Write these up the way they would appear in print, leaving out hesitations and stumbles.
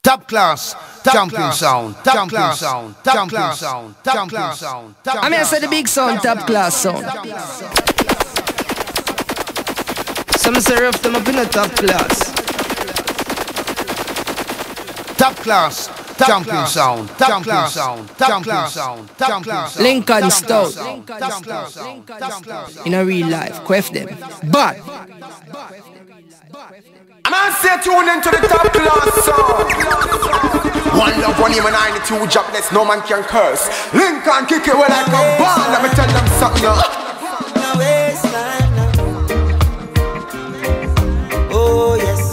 Top class, champion sound, champion sound, champion sound, champion sound. I mean, I said the big sound, top class sound. Some say rough them up in the top class. Top class, champion sound, champion sound, champion sound, champion sound. Lincoln Stout. In a real life, quaff them. But man say tune into the top class song. One love, one human, 92 jobless, no man can curse. Lincoln kick it well like a ball. Let me tell them something. No waste time now. Oh yes.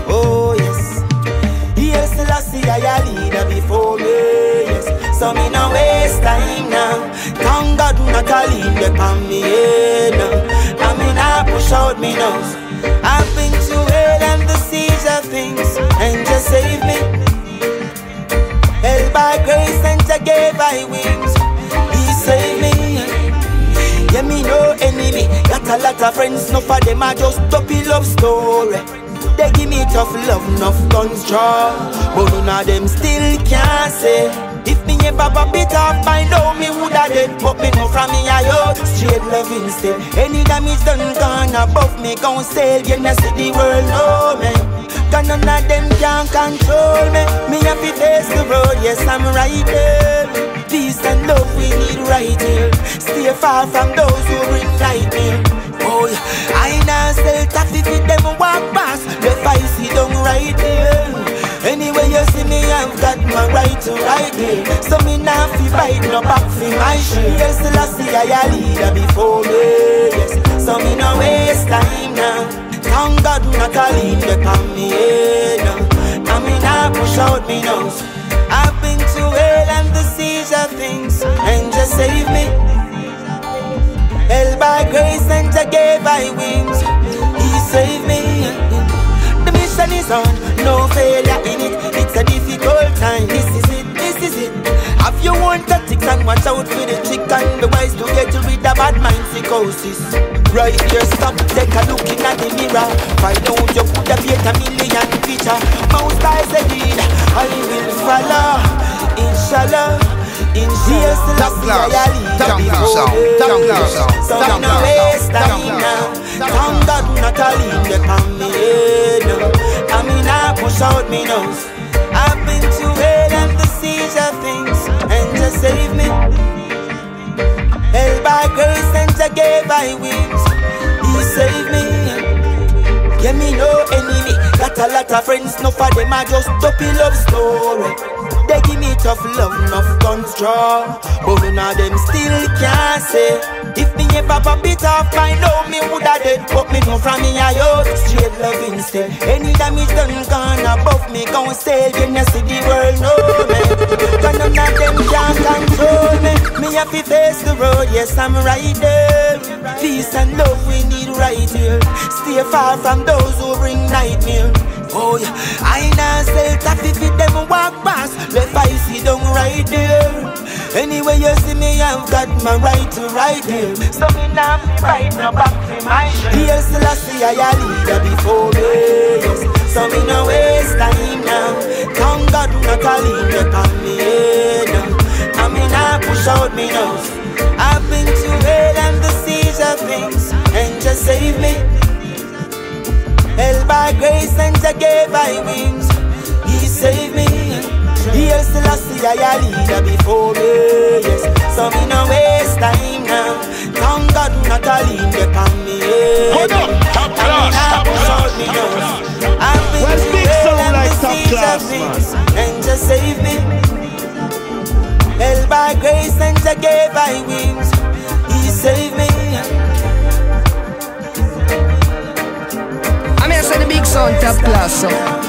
Oh yes. Yes, still I see I leader before me. Yes. So me no waste time now. Thank God not a lean the pan me head now. I mean I push out me nose. I've been to hell and the seas of things, and just save me. Held by grace and Jah gave I wings. He saved me. Yeah, me no enemy. Got a lot of friends, no for them I just dopey love story. They give me tough love, enough guns draw, but none of them still can't say. If me ever bop it off, by now me woulda dead. But me know from me I out, straight love instead. Any damage done gone above me, gon' sail. You know see the world know me. Cause none of them can control me. Me have to face the road, yes I'm right there. Peace and love we need right here. Stay far from those who bring nightmare. Oh yeah, I now sell taffy fit them walk past. The fight see down right there. Anyway you see me, I've got my right to ride here. So me now fi bite no back fi my share. Yes, still I see I leader before me. Yes, so me no waste time now. Thank God not a lean the pan me head now. I mean I push out me nose. I've been to hell and the seas of things, and just save me. Held by grace and Jah gave I wings. He saved me. The mission is on, no failure in it. It's a difficult time, this is it, this is it. Have your own tactics and watch out for the trick and the wise to get rid of bad mind psychosis. Right here, stop, take a look in at the mirror. Find out you could have yet a million picture. Most I said it, I will follow, inshallah. In Jesus, top class, champion sound, champion sound. So we no waste time now. Thank God not a lean the pan me head now. I mean I push out me nose. I've been to hell and the seas of things, and just save me. Held by grace and Jah gave I wings. He saved me. Yeah, me no enemy. Got a lot of friends, no for them I just dopey love story. They give me tough love, enough guns draw, but none of them still can't say. If me ever pop it off, I know me woulda dead. But me know from me I out, straight love instead. Any damage done gone above me, gon' sail. You know see the world know me. Cause none of them can control me. Me have to face the road, yes I'm right there. Peace and love we need right here. Stay far from those who bring nightmare. Oh yeah, I now sell taffy fit them walk past. Left I see down right there. Anyway you see me, I've got my right to ride here. So me now fi fight no back to my share. Yes, still I see I leader before me. Yes, so me no waste time now. Thank God not a lean the pan me head now. I mean I push out me nose. I've been to hell and the seas of things, and just save me. Held by grace and Jah gave I wings. He saved me. Yes, still I see I leader before me. Yes, so me no waste time now. Thank God not a lean the pan me head. Hold up, top class, top class. I've been to hell and the seas of things, and just save me. Held by grace and Jah gave I wings. He saved me. I mean I said the big sound, top class sound.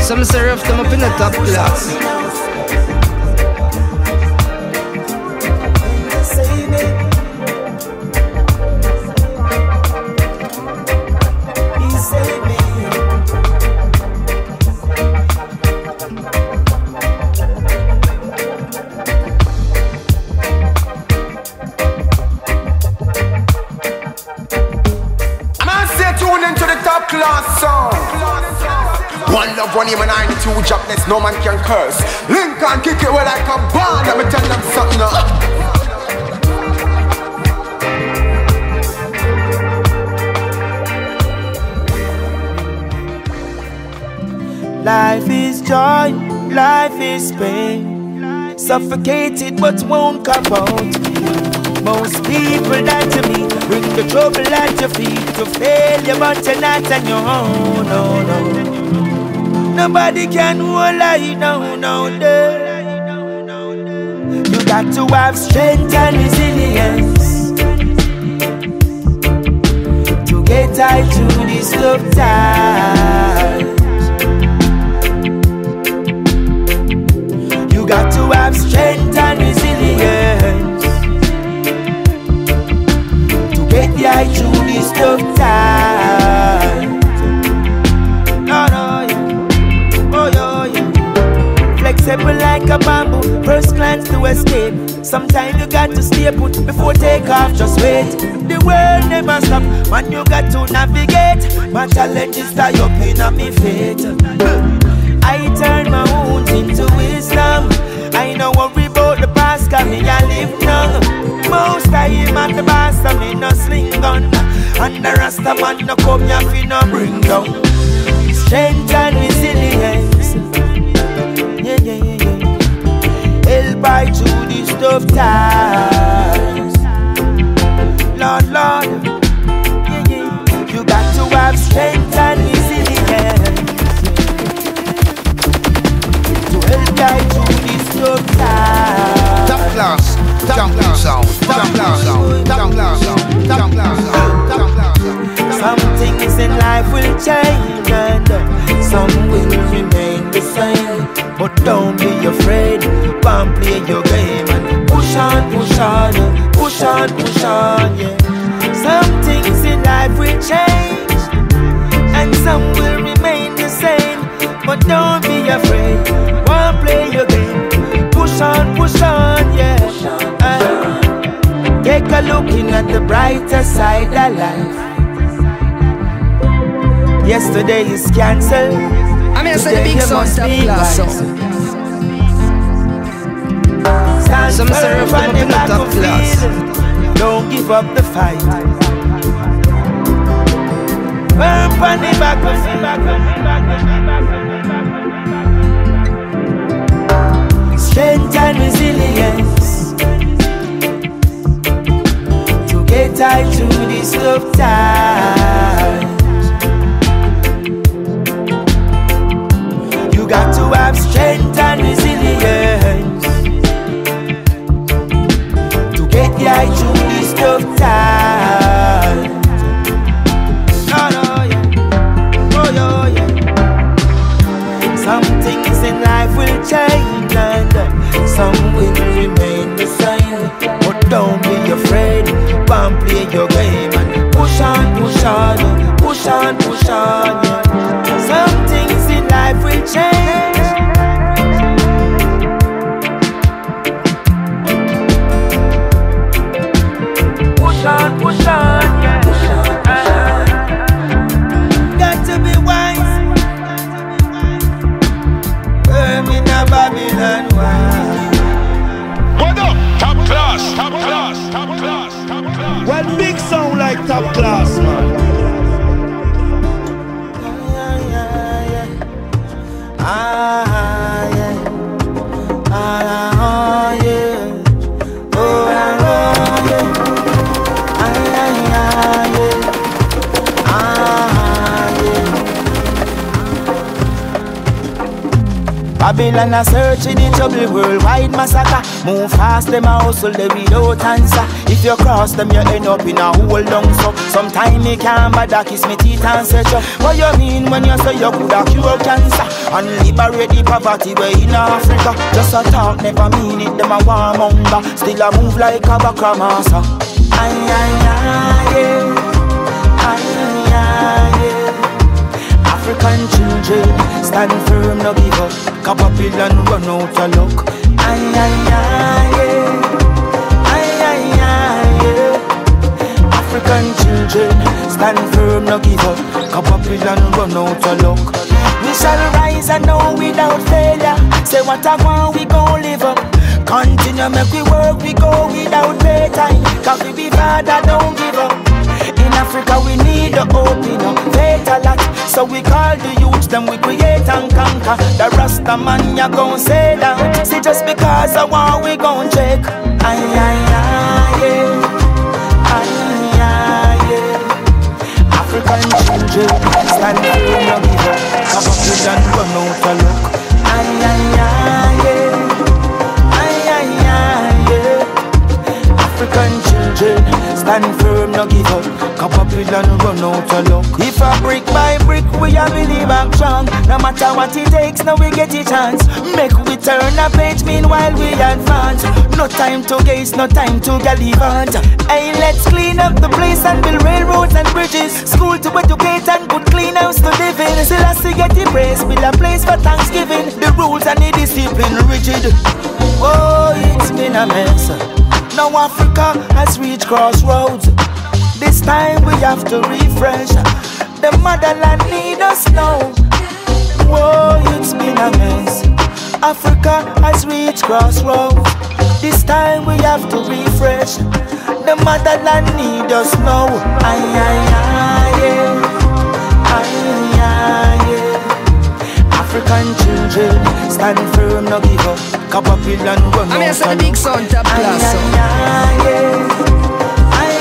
Some say rough them up in the top class. tune into the top class sound. One love, one aim, and 92 jobless, no man can curse. Lincoln kick it well like a band. Let me tell them something now. Life is joy, life is pain. Suffocated but won't come out. Most people that you meet bring the trouble at your feet. To failure but you're not on your own, no, no. Nobody can hold you down, no, no. You got to have strength and resilience to get out through this tough time. You got to have strength and resilience to get the through this tough time. No, no, yeah. Oh, yeah. Flexible like a bamboo, first glance to escape. Sometimes you got to stay put before take off, just wait. The world never stop, man, you got to navigate. My challenges tie up in a me fate. I turn my wounds into wisdom. I know worry about the past, cause me I live now. Most I am at the boss, I me no sling gun. And the Rasta man no come here fi no bring down. Strength and resilience, yeah, yeah, yeah, yeah. Help I through these tough times. Lord, Lord, yeah, yeah. You got to have strength and resilience to help I through these tough times. Top class, jumping sound, top class sound, top class sound, top class sound, top class sound. Some things in life will change and some will remain the same. But don't be afraid, go and play your game and push on, push on, push on, push on, yeah. Some things in life will change and some will remain the same. But don't be afraid, go and play your game. Push on, yeah. Take a looking at the brighter side of life. Yesterday is cancelled. I mean, I said the big sound, top class sound. Some serve on the battlefield. Don't give up the fight. Burn on the battlefield. Strength and resilience to get out through this tough time. You got to have strength and resilience to get the eye through this tough time. No, no, yeah. Oh, yeah. Some things in life will change and some will remain the same. But don't be afraid, go and play your game and push on, push on, push on, push on, yeah. Some things in life will change. Push on, yeah. Got to be wise. In a Babylon wise. What up? Top class, top class, top class, top class. Well, big sound like top class, man. Babylon a search in the trouble worldwide massacre. Move fast, them a hustle, they without answer. If you cross them, you end up in a hole down so. Sometime me can't bother kiss me teeth and search up. What you mean when you say you coulda cure cancer and liberate the poverty way in Africa? Just a talk, never mean it, them a warm hunger. Still a move like a bacramasa. Ay, yeah. African children stand firm, no give up. Babylon run out of luck. African children children, stand firm, no give up. Cup up and run out of luck. We shall rise and know without failure. Say what I want, we gon' live up. Continue, make we work, we go without playtime. Cause we be father, don't give up. In Africa we need to open up, faith a lot. So we call the youth, them we create and conquer. The Rasta man ya gon' say that. See just because I want we gon' check. Aye, aye, aye, yeah. Aye, aye, yeah. African children, stand up, no give up. Come up with and run out of luck. Aye, aye, aye, yeah. Aye, aye, aye, yeah. African children, stand firm, no give up. Cup up and run out of luck. If a brick by brick, we a believe I'm strong. No matter what it takes, now we get a chance. Make we turn a page, meanwhile we advance. No time to gaze, no time to gallivant. Hey, let's clean up the place and build railroads and bridges. School to educate and good clean house to live in. Still has to get the praise, build a place for Thanksgiving. The rules and the discipline rigid. Oh, it's been a mess. Now Africa has reached crossroads. This time we have to refresh. The motherland need us now. Whoa, it's been a mess. Africa has reached crossroads. This time we have to refresh. The motherland need us now. Aye, aye, aye, yeah. Aye, aye, yeah. African children, stand firm, no give up. Cup up and run out of luck. I'm here for the big sound, top class. Aye,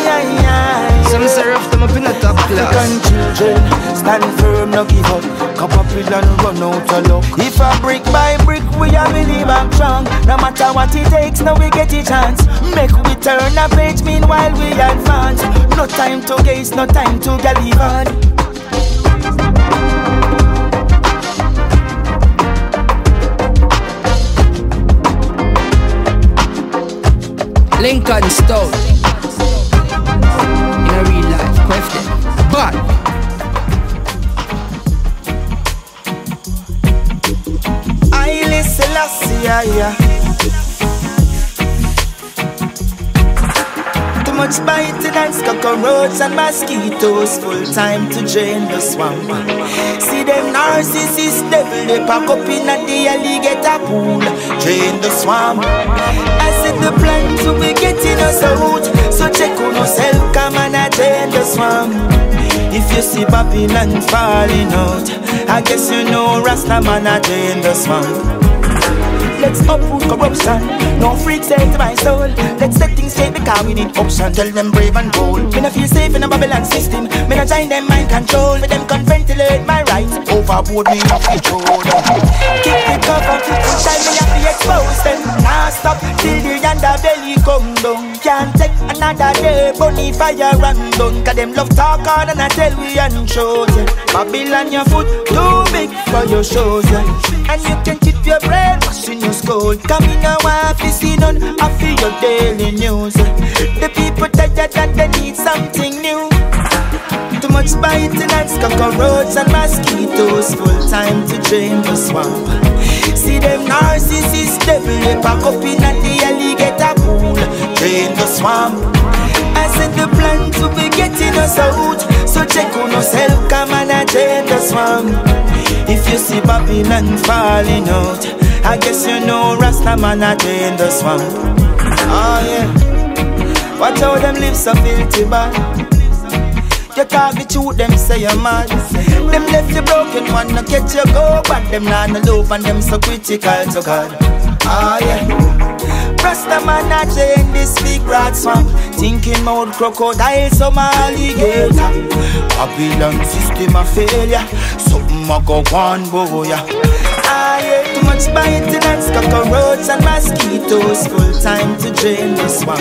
aye, yeah. Some serve them up in the top class. African children, stand firm, no give up. Cup up and run out of luck. If a brick by brick, we a believe I'm strong. No matter what it takes, now we get a chance. Make we turn a page, meanwhile we advance. No time to gaze, no time to gallivant. Lincoln Stone. In a real life, question. But I listen, yeah. Too much biting and cockroaches and mosquitoes. Full time to drain the swamp. See them narcissists, devil, they pack up in at the alligator pool. Drain the swamp. I said the plan to be getting us out. So check on yourself, come and drain the swamp. If you see Babylon falling out, I guess you know Rasta man a drain the swamp. Let's uproot corruption. No freaks into my soul. Let's set things straight because we need option. Tell them brave and bold. Me no feel safe in a Babylon system. Me no join them mind control. Me them can ventilate my rights. Overboard me no control. Kick the cover. Each time me have to expose them. Now stop till the underbelly come down. Can't take another day. Bunny fire and done. Cause them love talk hard and I tell we and shows. Babylon your foot too big for your shows. And you can keep your brain washing your skull. Come in a wife, you see none of your daily news. The people tired and they need something new. Too much biting and cockroaches and mosquitoes. Full time to drain the swamp. See them narcissists, devil, they pack up in at the alligator pool. Drain the swamp. I said the plan to be getting us out. So check on yourself, come and drain the swamp. If you see Babylon falling out, I guess you know Rasta man a drain the swamp. Oh yeah. Watch how them live so filthy bad. You talk the truth, them say you're mad. Them left you broken, one no catch you go. But them not no love and them so critical to God. Oh yeah. Rasta man a drain this big rat swamp. Thinking about crocodile, some alligator. Babylon system a failure. Something a go one boy. Ah yeah. Too much biting and cockroaches and mosquitoes. Full time to drain the swamp.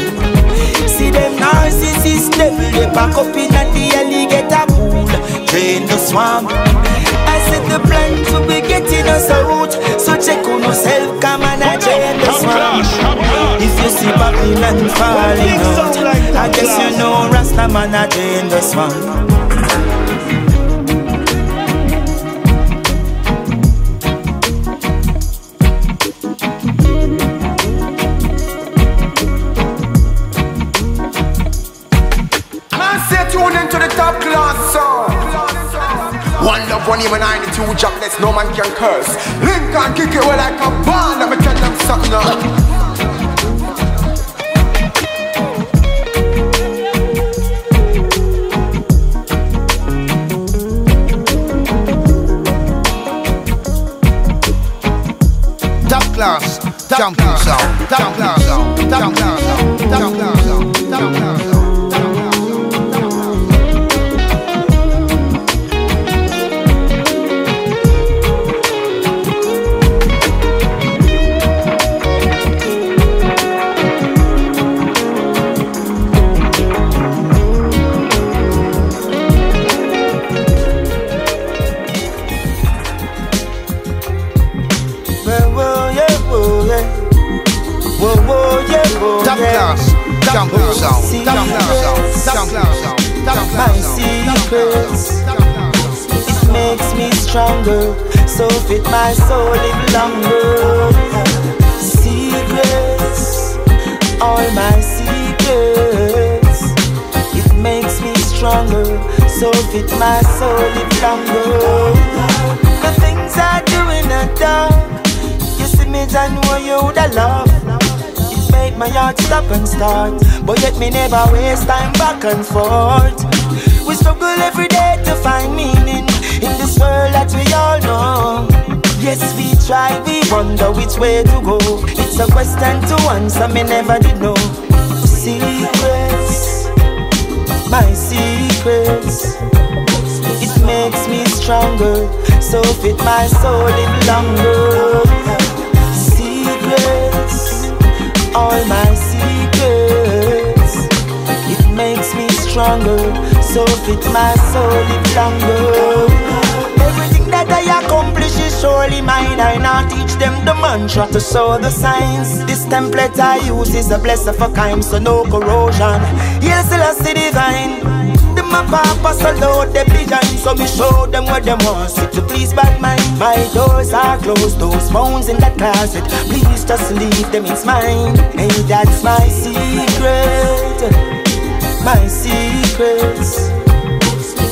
See them narcissists, devil, they pack up in at the alligator pool. Drain the swamp. I said the plan to be getting us out. So check on yourself, come and drain the swamp. If you see Babylon falling out, I guess you know Rasta man a drain the swamp. Tune into the love one him and 92 jobless, no man can curse. Lincoln kick it well like a band. Let me tell them something now. Class, champion sound, top class sound, top class sound, top class sound, top class sound. Top class, champion sound, top class sound, top class sound, top class sound. It makes me stronger, so fit my soul live longer. Secrets, all my secrets. It makes me stronger, so fit my soul live longer. The things I do in the dark, you see me and know you the love. Make my heart stop and start, but yet me never waste time back and forth. We struggle every day to find meaning in this world that we all know. Yes, we try, we wonder which way to go. It's a question to answer, me never did know. Secrets, my secrets. It makes me stronger, so fit my soul live longer. Secrets, all my secrets. It makes me stronger, so fit my soul live longer. Everything that I accomplish is surely mine. I now teach them the mantra to show the signs. This template I use is a blessing for kind, so no corrosion. Yes, Celestia divine. My papa so load the pigeons, so me show them what them want. See to please bad mind. My doors are closed, those phones in that closet, please just leave them, it's mine. Hey, that's my secret, my secrets.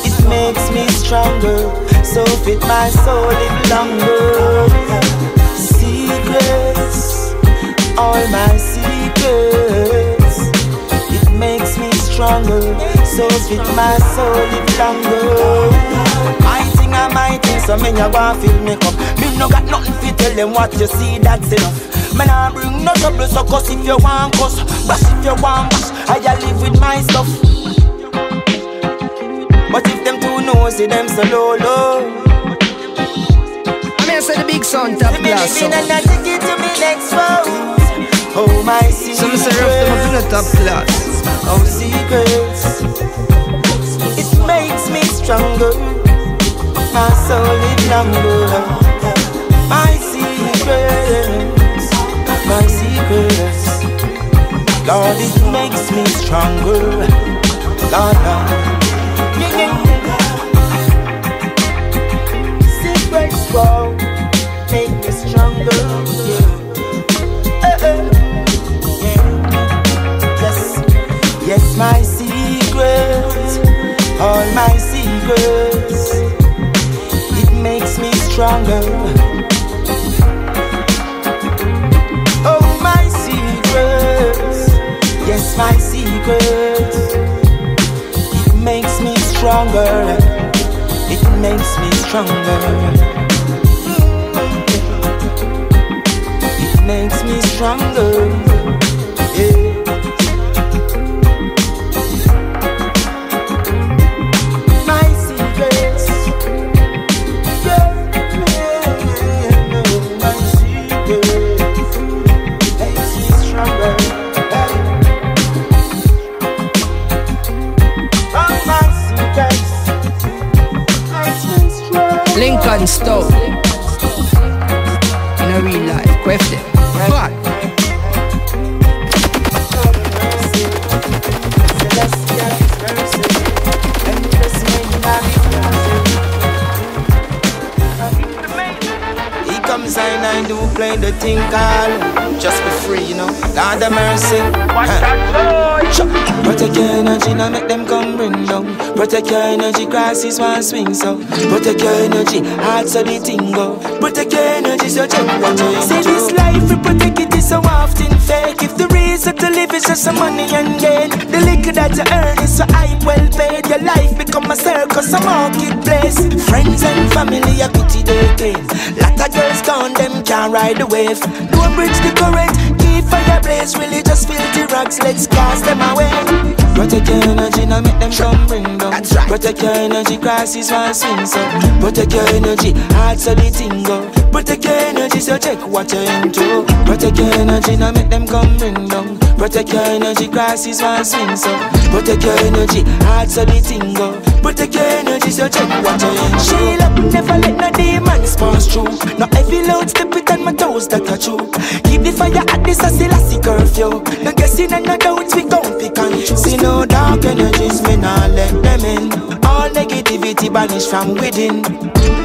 It makes me stronger, so fit my soul live longer. Secrets, all my secrets. It makes me stronger, so fit my soul live longer. I think I might think so me ya want feel me up. Me no got nothing fi tell them what you see, that's enough. Me nah bring no trouble, so cuss if you want cuss, bash if you want bash. I live with my stuff. But if them too nosy, them so low low. I mean I say the big sound top class sound. And I take it to me next round. Oh my secrets. Some say rough them up in the top class. Oh secrets, it makes me stronger, my soul live longer. My secrets, my secrets. Lord, it makes me stronger. Lord, secrets won't make me stronger. Yes, my secrets, all my secrets. It makes me stronger. Oh, my secrets, yes, my secrets. It makes me stronger. It makes me stronger. It makes me stronger. Yeah. Lincoln Stone in a real life, queft them. Fuck. He comes I mind who play the thing call. Just be free, you know. Lord have mercy. Protect your energy, now make them come bring down. Protect your energy, crosses one swing so. Protect your energy, hard so the thing go. Protect your energy, so check what you say. This life we protect it is so often fake. If the reason to live is just some money and gain, the liquor that you earn is so high, well paid. Your life become a circus, a marketplace. Friends and family, a pity they gain. Lot of girls gone, them can't ride the wave. Don't bridge the current, keep fire blaze. Really just filthy rocks, let's cast them away. Protect your energy, now make them come bring down. That's right. Protect your energy, crosses one swing so. Protect your energy, hard so the thing go. Protect your energy, so check what you're into. Protect your energy, now make them come bring down. Protect your energy, crosses one swing so. Protect your energy, hard so the thing go. Protect your energy, so check what you're into. Shield up, never let no demons pass through. No heavy load, step it on my toes, that are true. Keep the fire at this Selassie curfew. No guessing and no doubts, we gon' pick and choose. See no dark energies, me nah let them in. All negativity banished from within.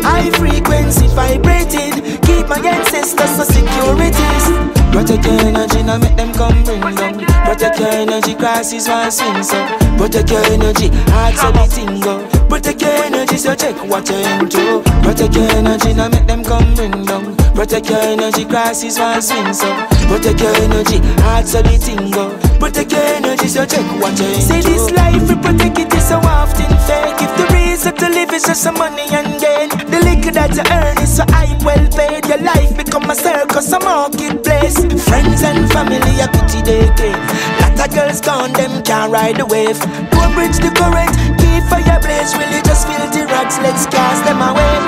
High frequency vibrating, keep my ancestors so securities. Protect your energy, now make them come bring down. Protect your energy, crosses one swing so. Protect your energy, hard so the thing go. Protect your energy, so check what you're into. Protect your energy, now make them come bring down. Protect your energy, crosses one swing so. Protect your energy, hard so the thing go. Protect your energy, so check what you're into. Say this life we protect it is so often fake. If the reason to live is just some money and gain, the liquor that you earn is so high, well paid. Your life become a circus, a marketplace. Friends and family, a pity they gain. Lot of girls gone, them can't ride the wave. Don't bridge the current, keep fire blaze. Really just filthy rocks, let's cast them away.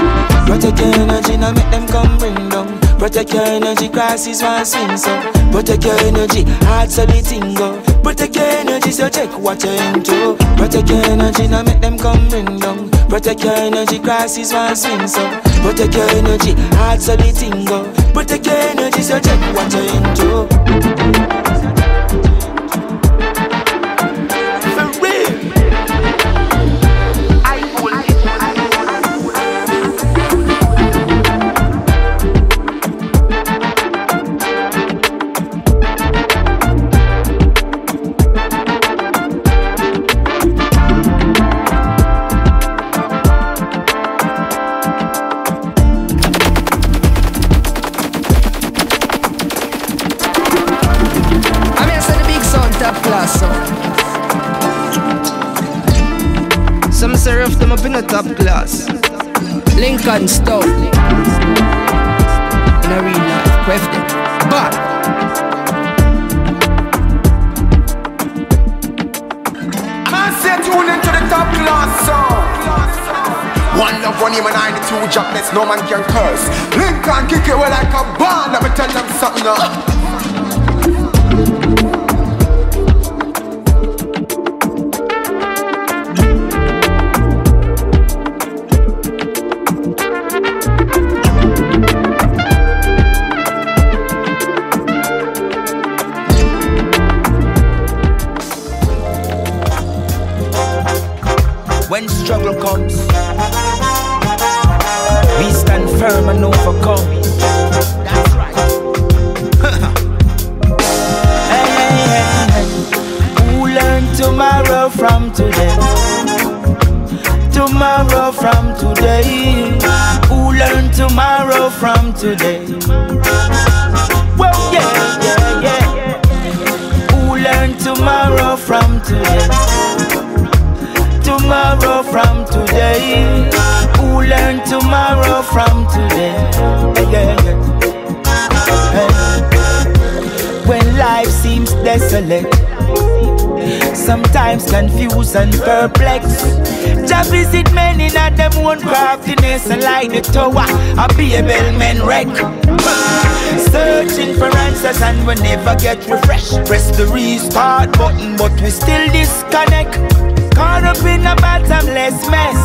Protect your energy, now make them come bring down. Protect your energy, crosses one swing so. Protect your energy, hard so the thing go. Protect your energy, so check what you're into. Protect your energy, now make them come bring down. Protect your energy, crosses one swing so. Protect your energy, hard so the thing go. Protect your energy, so check what you're into. Some serve them up in the top class. Lincoln Stone. In a real life, queft them. But man say tune into the top class song. One love, one aim and 92 jobless, no man can curse. Lincoln kick it well like a band. Let me tell them something now. When struggle comes, we stand firm and overcome. That's right. Hey, hey, hey, hey. Who learn tomorrow from today? Tomorrow from today. Who learn tomorrow from today? Well, yeah, yeah, yeah. Who learn tomorrow from today? Tomorrow from today. Who learn tomorrow from today? Yeah, yeah. Hey. When life seems desolate, sometimes confused and perplexed, just visit men in a them own craftiness, and like the tower, a Babel men wreck. Searching for answers and we never get refreshed. Press the restart button but we still disconnect. Caught up in a bottomless mess.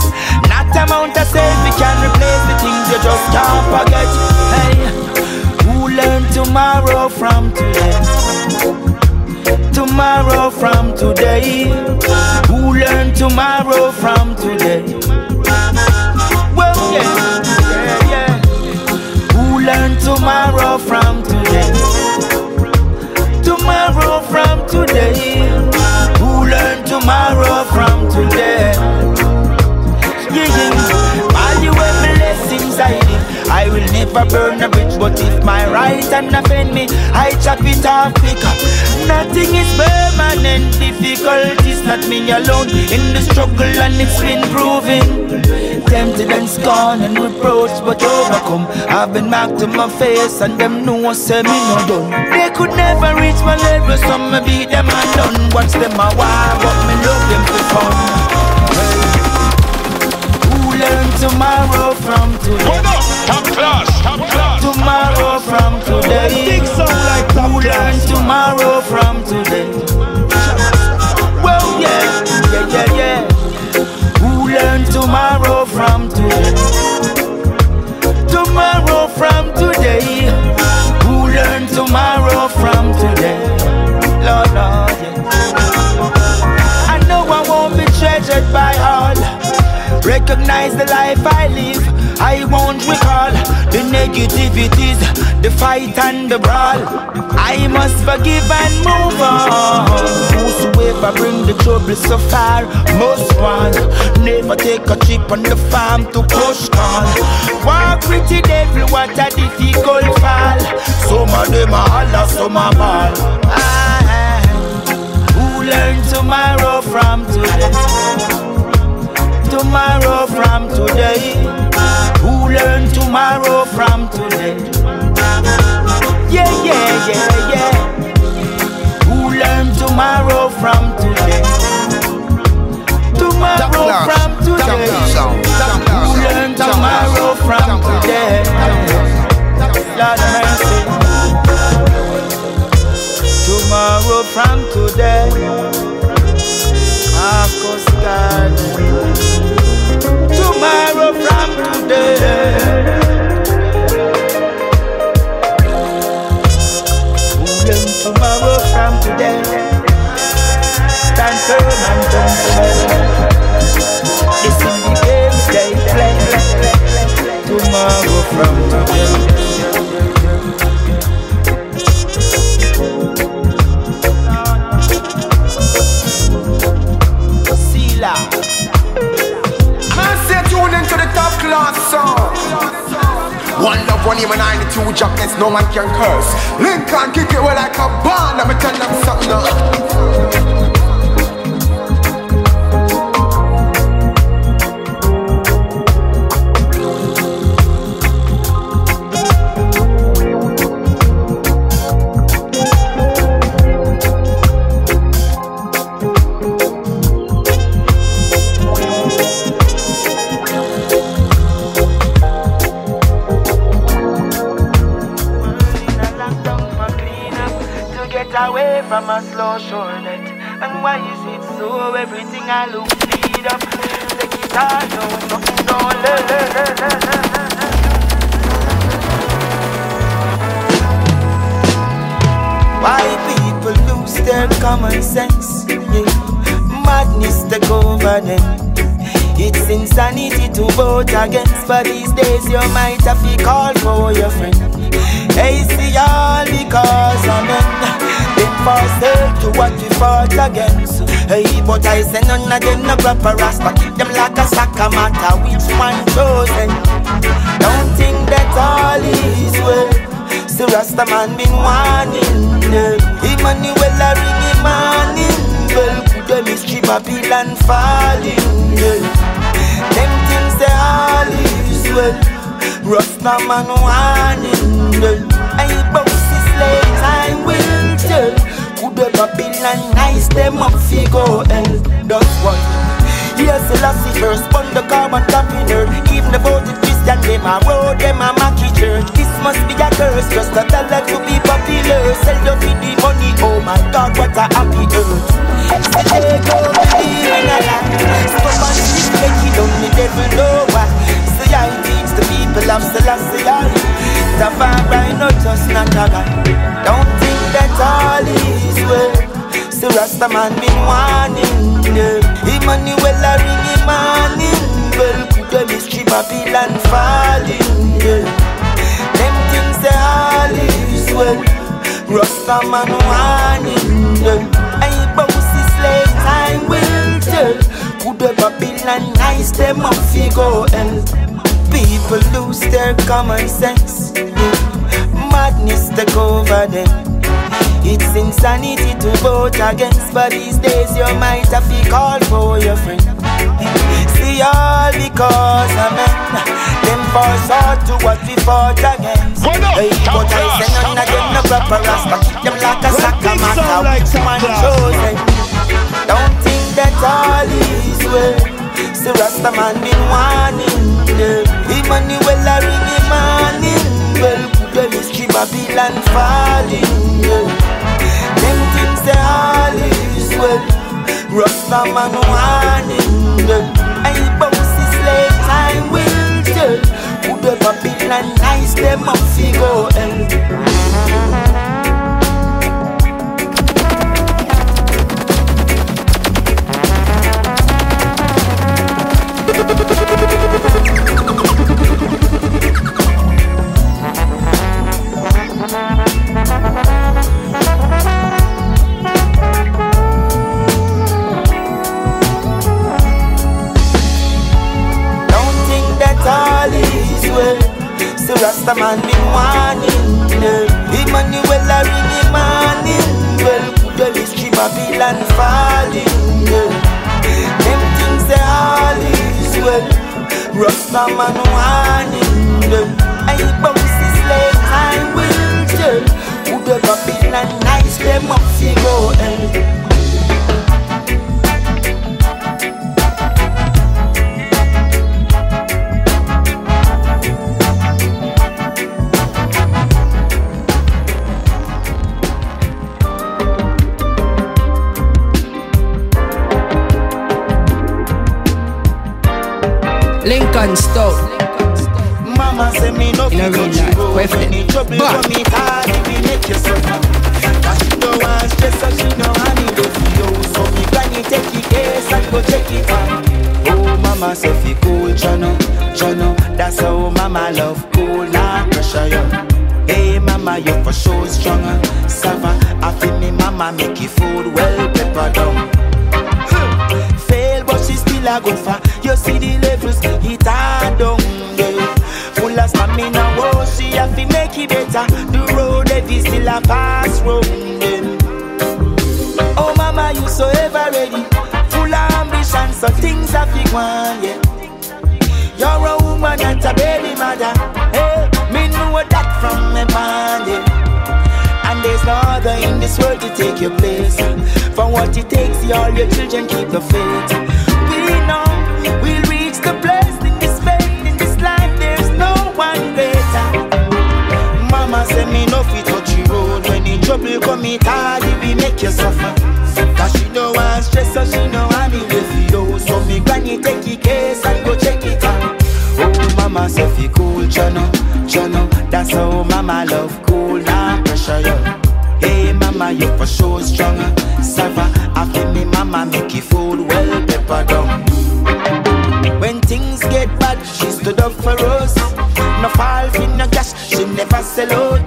Not amount of sales we can replace the things you just can't forget. Hey, who learn tomorrow from today? Tomorrow from today. Who learn tomorrow from today? Well, yeah, yeah, yeah. Who learn tomorrow never burn a bridge. But if my right hand offend me, I chop it off pick up. Nothing is permanent, difficulties not me alone. In the struggle and it's been proven. Tempted and scorned and reproached but overcome. I've been marked to my face and them know say me no done. They could never reach my level, so me beat them and done. Watch them a war, but me love them for fun. Who learn tomorrow from today? Top class, top class. Tomorrow from today. Who learn tomorrow from today? Well, yeah. Who learn tomorrow from today? Tomorrow from today. Who learn tomorrow from today? Lord, Lord, yeah. I know I won't be treasured by all. Recognize the life I live. I won't recall the negativities, the fight and the brawl. I must forgive and move on. Whosoever bring the trouble so far must want. Never take a trip on the farm to push on. Walk with the devil, what a difficult fall. Some of them are holler, some are ball. Who learn tomorrow from today? Tomorrow from today. Who learn tomorrow from today? Yeah. Who learn tomorrow from today? Tomorrow from today. Who learn tomorrow from today? Lord of mercy. Tomorrow from today. Of course, God. Tomorrow from today. Who learn tomorrow from today? Stand firm and don't play. Listen the games they play. Tomorrow from today. One love, one aim, and 92 jobless, no man can curse. Lincoln kick it well like a band, let me tell them something now. Away from a slow shortcut. And why is it so? Everything I look lead up. Take it hard, no, nothing don't Why people lose their common sense? Yeah. Madness take over them. It's insanity to vote against. But these days you might have to call for your friend. Hey, see all because of men. Been forced to what we fought against. Hey, but I say none of them no proper rasta. Keep them like a soccer matter. Which one chosen? Don't think that all is well. See Rasta man been warning them. Emmanuel a ring Emmanuel. Well, could them is trip appeal and falling. Them things say all is well. Rasta man warning them. Hey, bossy slaves I will tell. Could ever be and nice them up fi go hell. That's one. Yes, Selassie first on the carbon tapping earth. Even the voted Christian them a road them a Mackie church. This must be a curse just a dollar to be popular. Sell your feed the money, oh my God, what a happy earth. They go believe in a lie. Stop and sleep, make it down, the devil know why. Say I teach the people of Selassie I. The far I not just not a guy. Don't think that all is well. So Rasta man been warning them. Emmanuel a ring Emmanuel. Could them is trip appeal and falling them. Them things say all is well. Rasta man warning them. I bossy slave time will tell. Could ever be and nice them up fi go hell. People lose their common sense. Madness take over them. It's insanity to vote against, but these days you might have to call for your friend. See, all because of men, them falls out to what we fought against. Hey, but I say none of them no proper rasta. Keep them like a sack matter with one chosen. Don't think that all is well. See, Rasta man been warning them. Emmanuel a ring him morning. Well, good history Babylon falling. Them things say all is well. Rasta man warning them. I bounce this late time will tell. Good Babylon nice them up fi go hell. So Rasta man been warning them. Emmanuel a ring him morning. Well, good history Babylon falling. Them things say all is well. Rasta man warning them. I bounce this late time will tell. Good Babylon nice them up fi go hell. Lincoln Stone. Mama say me no in a real life. When in trouble for me hard, we make you suffer. Cause she don't want stress, so she know I need to feel. So me granny take the case and go check it out. Oh mama say fi cool, Jono, that's how mama love cool, nah pressure you. Hey mama, you for sure stronger. Sava, I feel me mama make you food well pepper down. Fail but she still a go far. You see the levels, it hard down there. Full of stamina, oh, she have to make it better. The road heavy still a pass round them. Oh mama, you so ever ready. Full of ambition, so things have to go on, yeah. You're a woman and a baby mother. Hey, me know that from my band, yeah. And there's no other in this world to take your place. For what it takes, all your children keep the faith. We know we'll reach the place in this faith, in this life. There's no one greater. Mama say me no fit touch the road. When in trouble come it hard, it will make you suffer. Cause she know I'm stressed, so she know I'm in the field. So me granny take the case and go check it out. Oh mama say fi cool, Jono, that's how mama love cool, nah pressure you. Hey mama, you for sure stronger. Sava, I feel me mama make you food well pepper down. When things get bad, she stood up for us. No fall in no cash, she never sell out.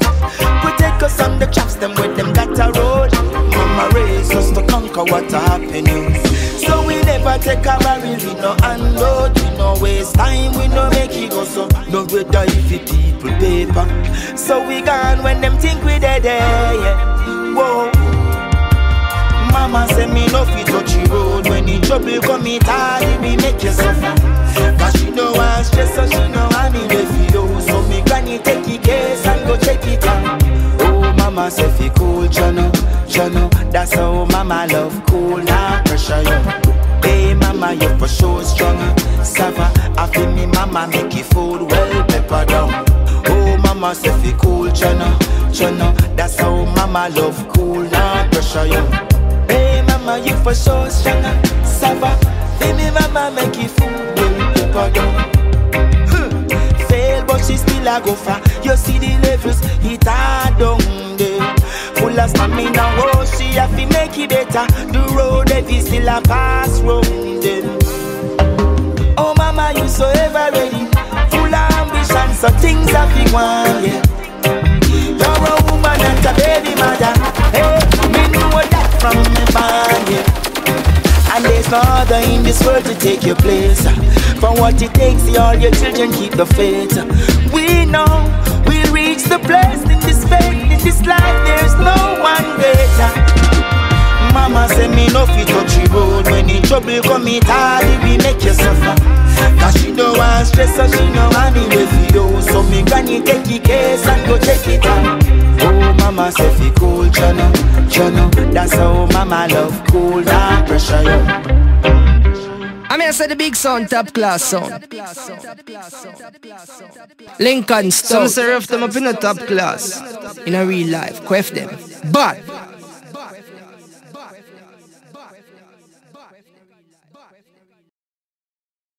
Protect us on the traps, them with them got a road. Mama raised us to conquer what happening. So we never take a barrel, we no unload. We no waste time, we no make it go so. No we die for people paper. So we gone when them think we dead, yeah. Whoa. Mama say me no fit touch the road. When in trouble come it hard, it will make you suffer. Cause she know I'm stressed, so she know I'm in the field. So me granny take the case and go check it out. Oh mama say fi cool, Jono, that's how mama love cool, nah pressure you. Hey mama, you for sure stronger. Sava, I feel me mama make you food well pepper down. Oh mama say fi cool, Jono, that's how mama love cool, nah pressure you. Hey mama, you for sure stronger. Sava, feel me mama make you food well pepper down. Fail but she still a go far. You see the levels, it hard down there. Full of stamina, oh, she have to make it better. The road heavy still a pass round them. Oh mama, you so ever ready. Full of ambition, so things have to go on, yeah. You're a woman and a baby mother. Hey, me know that from me band, yeah. And there's no other in this world to take your place. For what it takes, see all your children keep the faith. We know we'll reach the place in this faith, in this life. There's no one greater. Mama say me no fit touch the road. When in trouble come it hard, it will make you suffer. Cause she don't want stress, so she don't want me with you. So me granny take the case and go take it on. Oh, mama say fi cool, chano, chano. That's how mama love cool, not pressure you. I'm here to say the big sound, top class sound. Lincoln Stone. Some serve them up in a top class. In a real life, quaff them. But